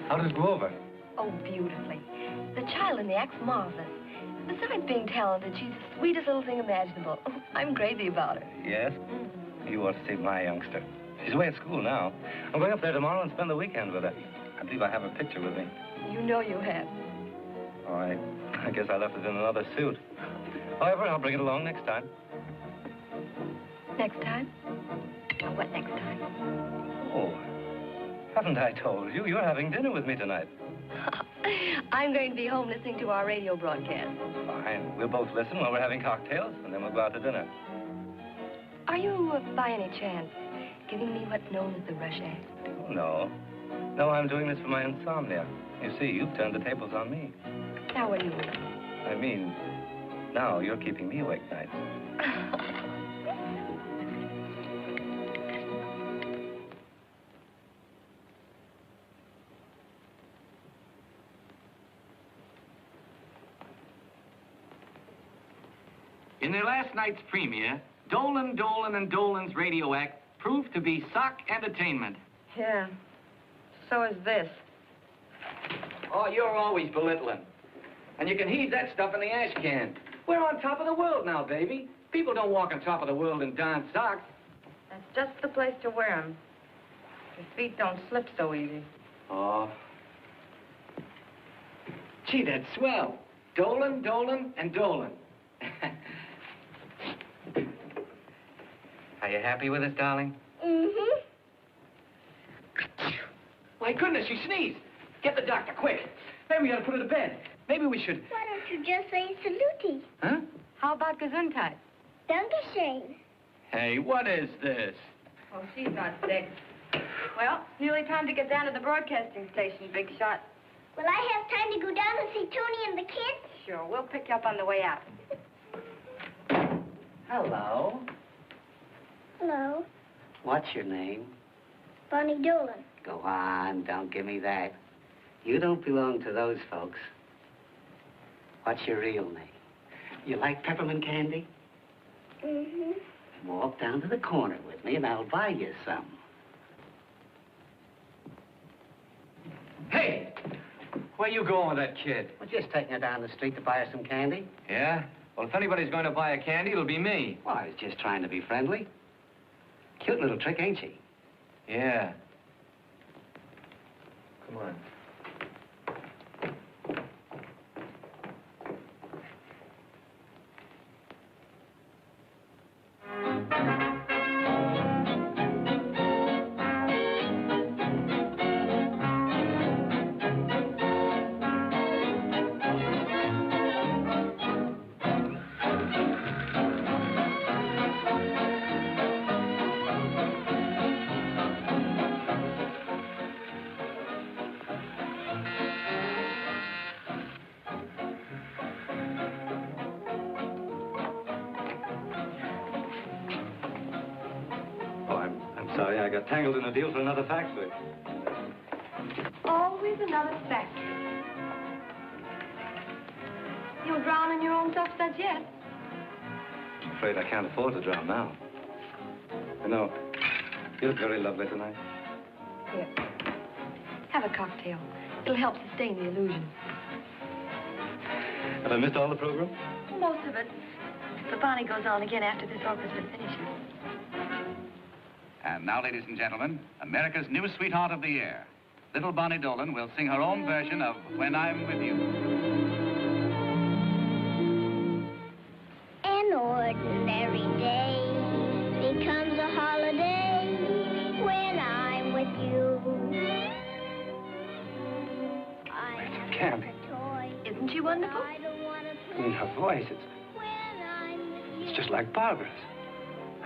How did it go over? Oh, beautifully. The child in the act's marvelous. Besides being talented, she's the sweetest little thing imaginable. Oh, I'm crazy about her. Yes? You ought to see my youngster. She's away at school now. I'm going up there tomorrow and spend the weekend with her. I believe I have a picture with me. You know you have. Oh, I guess I left it in another suit. However, I'll bring it along next time. Next time? Now, what next time? Oh, haven't I told you? You're having dinner with me tonight. I'm going to be home listening to our radio broadcast. Fine. We'll both listen while we're having cocktails, and then we'll go out to dinner. Are you, by any chance, giving me what's known as the rush act? Oh, no. No, I'm doing this for my insomnia. You see, you've turned the tables on me. Now, what do you mean? I mean, now you're keeping me awake nights. In their last night's premiere, Dolan, Dolan, and Dolan's radio act proved to be sock entertainment. Yeah. So is this. Oh, you're always belittling. And you can heave that stuff in the ash can. We're on top of the world now, baby. People don't walk on top of the world in darn socks. That's just the place to wear them. Your feet don't slip so easy. Oh. Gee, that's swell. Dolan, Dolan, and Dolan. Are you happy with us, darling? Mm-hmm. My goodness, you sneezed. Get the doctor, quick. Maybe we ought to put her to bed. Maybe we should... Why don't you just say saluti? Huh? How about Gesundheit? Dankeschön. Hey, what is this? Oh, she's not sick. Well, it's nearly time to get down to the broadcasting station, Big Shot. Will I have time to go down and see Tony and the kids? Sure, we'll pick you up on the way out. Hello. Hello. What's your name? Bonnie Dolan. Go on, don't give me that. You don't belong to those folks. What's your real name? You like peppermint candy? Mm-hmm. Walk down to the corner with me and I'll buy you some. Hey! Where you going with that kid? We're just taking her down the street to buy her some candy. Yeah? Well, if anybody's going to buy a candy, it'll be me. Well, I was just trying to be friendly. Cute little trick, ain't she? Yeah. Come on. Sorry, I got tangled in a deal for another factory. Always another factory. You'll drown in your own substance yet. I'm afraid I can't afford to drown now. You know, you look very lovely tonight. Here. Have a cocktail. It'll help sustain the illusion. Have I missed all the program? Most of it. The Bonnie goes on again after this orchestra finishes. And now, ladies and gentlemen, America's new sweetheart of the year, little Bonnie Dolan will sing her own version of When I'm With You. An ordinary day becomes a holiday when I'm with you. I have Candy. a toy. Isn't she wonderful? I don't want to play In her voice, when I'm with you. it's just like Barbara's.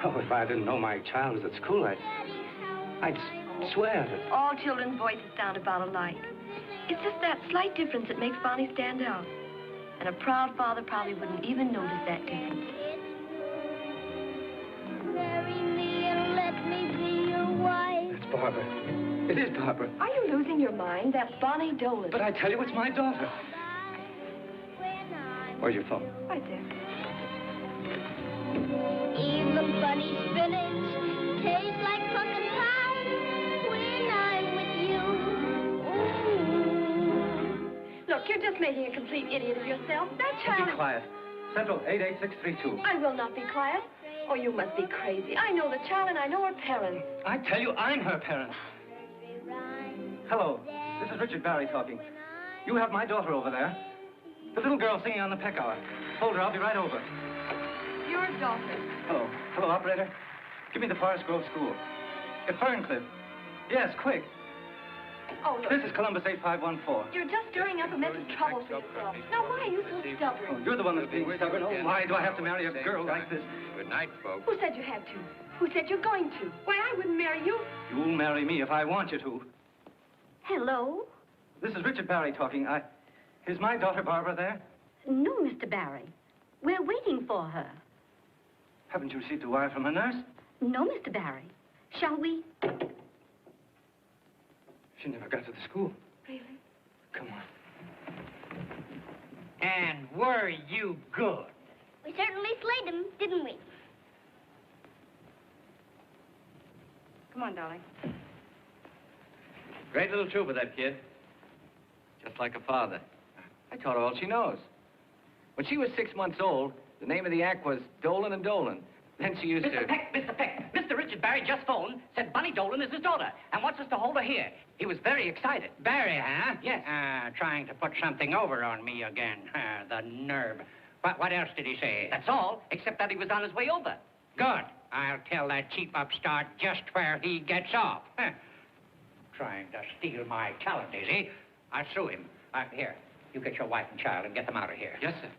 Oh, if I didn't know my child was at school, I'd swear that. All children's voices sound about alike. It's just that slight difference that makes Bonnie stand out. And a proud father probably wouldn't even notice that difference. Marry me and let me be your wife. It's Barbara. It is Barbara. Are you losing your mind? That's Bonnie Dolan. But I tell you, it's my daughter. Where's your phone? Right there. Even funny spinach tastes like pumpkin pie when I'm with you. Ooh. Look, you're just making a complete idiot of yourself. That child... Be quiet. Central 88632. I will not be quiet. Oh, you must be crazy. I know the child and I know her parents. I tell you, I'm her parent. Hello. This is Richard Barry talking. You have my daughter over there. The little girl singing on the peck hour. Hold her, I'll be right over. Your daughter. Hello. Hello, operator. Give me the Forest Grove School. At Ferncliff. Yes, quick. Oh, look. This is Columbus 8514. You're just stirring up a mess of trouble for yourself. Now, why are you so stubborn? Oh, you're the one that's being stubborn. Oh, why do I have to marry a girl like this? Good night, folks. Who said you had to? Who said you're going to? Why, I wouldn't marry you. You'll marry me if I want you to. Hello? This is Richard Barry talking. Is my daughter Barbara there? No, Mr. Barry. We're waiting for her. Haven't you received a wire from a nurse? No, Mr. Barry. Shall we? She never got to the school. Really? Come on. And were you good? We certainly slayed him, didn't we? Come on, darling. Great little trooper, that kid. Just like a father. I taught her all she knows. When she was 6 months old, the name of the act was Dolan and Dolan. Then she used to... Mr. Peck, Mr. Richard Barry just phoned, said Bonnie Dolan is his daughter, and wants us to hold her here. He was very excited. Barry, huh? Yes. Trying to put something over on me again. The nerve. What else did he say? That's all, except that he was on his way over. Good. I'll tell that cheap upstart just where he gets off. Trying to steal my talent, is he? I'll sue him. Here, you get your wife and child and get them out of here. Yes, sir.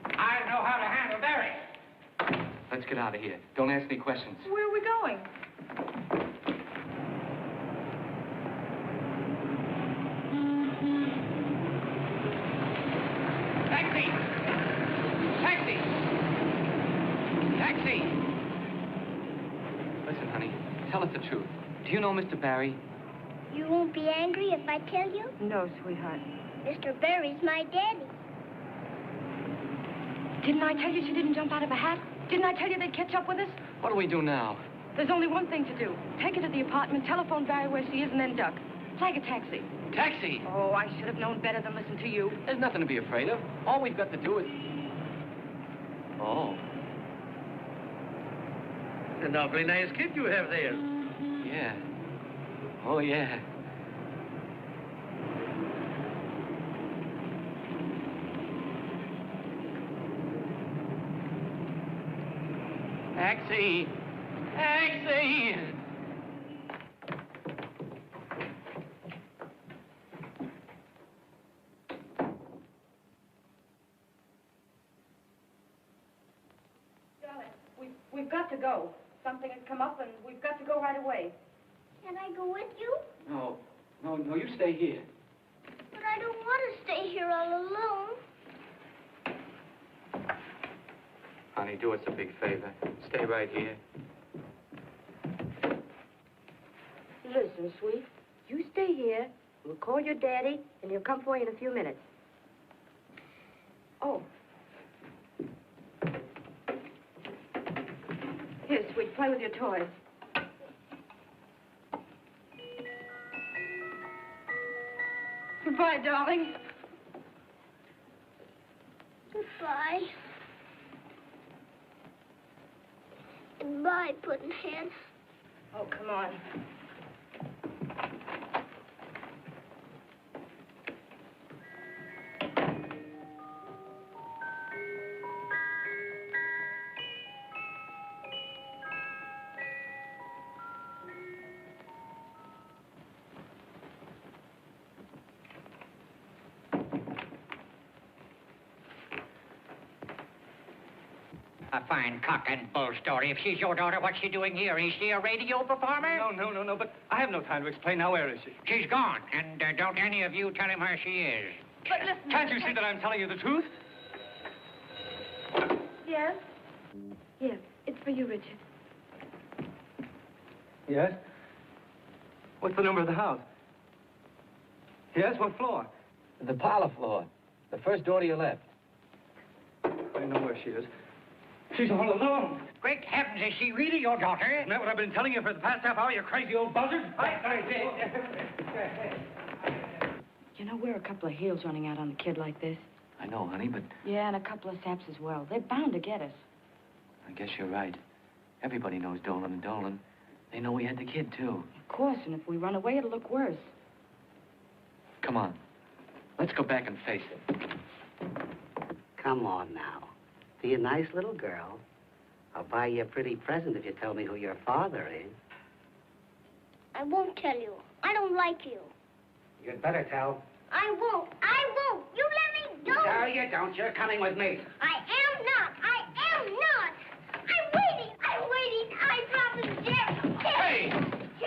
I know how to handle Barry. Let's get out of here. Don't ask any questions. Where are we going? Taxi! Taxi! Taxi! Listen, honey. Tell us the truth. Do you know Mr. Barry? You won't be angry if I tell you? No, sweetheart. Mr. Barry's my daddy. Didn't I tell you she didn't jump out of a hat? Didn't I tell you they'd catch up with us? What do we do now? There's only one thing to do. Take her to the apartment, telephone Barry where she is, and then duck. Flag a taxi. Taxi! Oh, I should have known better than listen to you. There's nothing to be afraid of. All we've got to do is... Oh. An awfully nice kid you have there. Yeah. Oh, yeah. Taxi! Taxi! Darling, we've got to go. Something has come up, and we've got to go right away. Can I go with you? No, you stay here. But I don't want to stay here all alone. Honey, do us a big favor. Stay right here. Listen, sweet. You stay here. We'll call your daddy, and he'll come for you in a few minutes. Oh. Here, sweet, play with your toys. Goodbye, darling. Goodbye. Goodbye, Puddinhead. Oh, come on. A fine cock and bull story. If she's your daughter, what's she doing here? Is she a radio performer? No, but I have no time to explain. Now, where is she? She's gone, and don't any of you tell him where she is. But listen... Can't you see that I'm telling you the truth? Yes? Yes, it's for you, Richard. Yes? What's the number of the house? Yes, what floor? The parlor floor. The first door to your left. I know where she is. She's all alone. Great heavens, is she really your daughter? Isn't that what I've been telling you for the past half hour, you crazy old buzzard? You know, we're a couple of heels running out on a kid like this. I know, honey, but Yeah, and a couple of saps as well. They're bound to get us. I guess you're right. Everybody knows Dolan and Dolan. They know we had the kid, too. Of course, and if we run away, it'll look worse. Come on. Let's go back and face it. Come on now. Be a nice little girl. I'll buy you a pretty present if you tell me who your father is. I won't tell you. I don't like you. You'd better tell. I won't. I won't. You let me go. No, you don't. You're coming with me. I am not. I am not. I'm waiting. I'm waiting. I promised Jerry. Hey!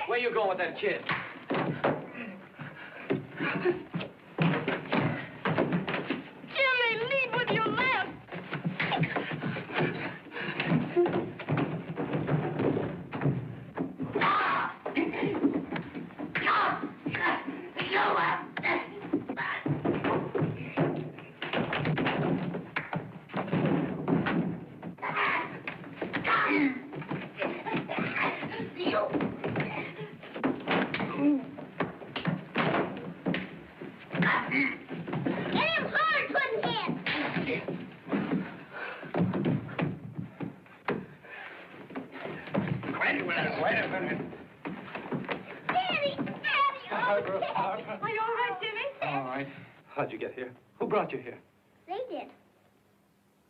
Where you going with that kid? Jimmy, lead with your left. Wait a minute. Daddy! Are you all right, Jimmy? All right. How'd you get here? Who brought you here? They did.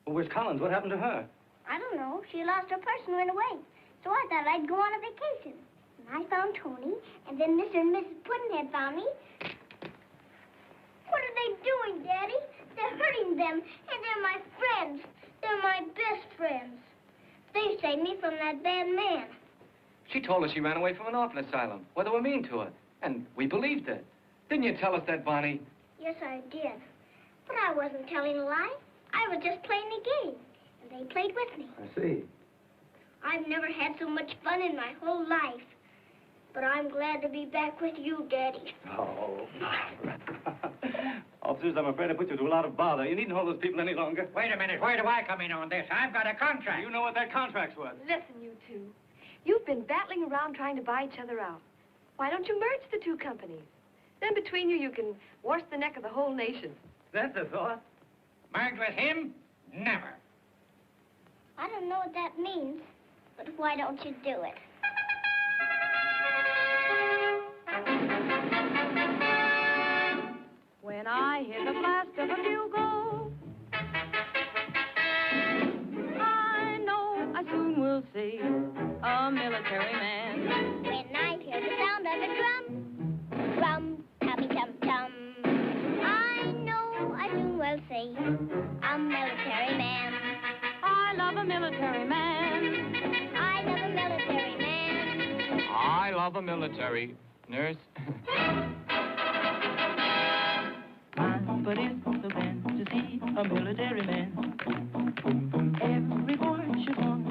Well, where's Collins? What happened to her? I don't know. She lost her purse and went away. So I thought I'd go on a vacation. And I found Tony, and then Mr. and Mrs. Puddinhead found me. What are they doing, Daddy? They're hurting them, and they're my friends. They're my best friends. They saved me from that bad man. She told us she ran away from an orphan asylum, where they were mean to her. And we believed her. Didn't you tell us that, Bonnie? Yes, I did. But I wasn't telling a lie. I was just playing a game. And they played with me. I see. I've never had so much fun in my whole life. But I'm glad to be back with you, Daddy. Oh. Officers, I'm afraid I put you to a lot of bother. You needn't hold those people any longer. Wait a minute. Where do I come in on this? I've got a contract. You know what that contract's worth. Listen, you two. You've been battling around trying to buy each other out. Why don't you merge the two companies? Then between you, you can wash the neck of the whole nation. That's a thought. Merge with him? Never. I don't know what that means, but why don't you do it? When I hear the blast of a bugle, I know I soon will see a military man. When I hear the sound of a drum, drum, tummy, tum, tum, I know I soon will see a military man. I love a military man. I love a military man. I love a military nurse. But it's the band to see a military man. Every boy should want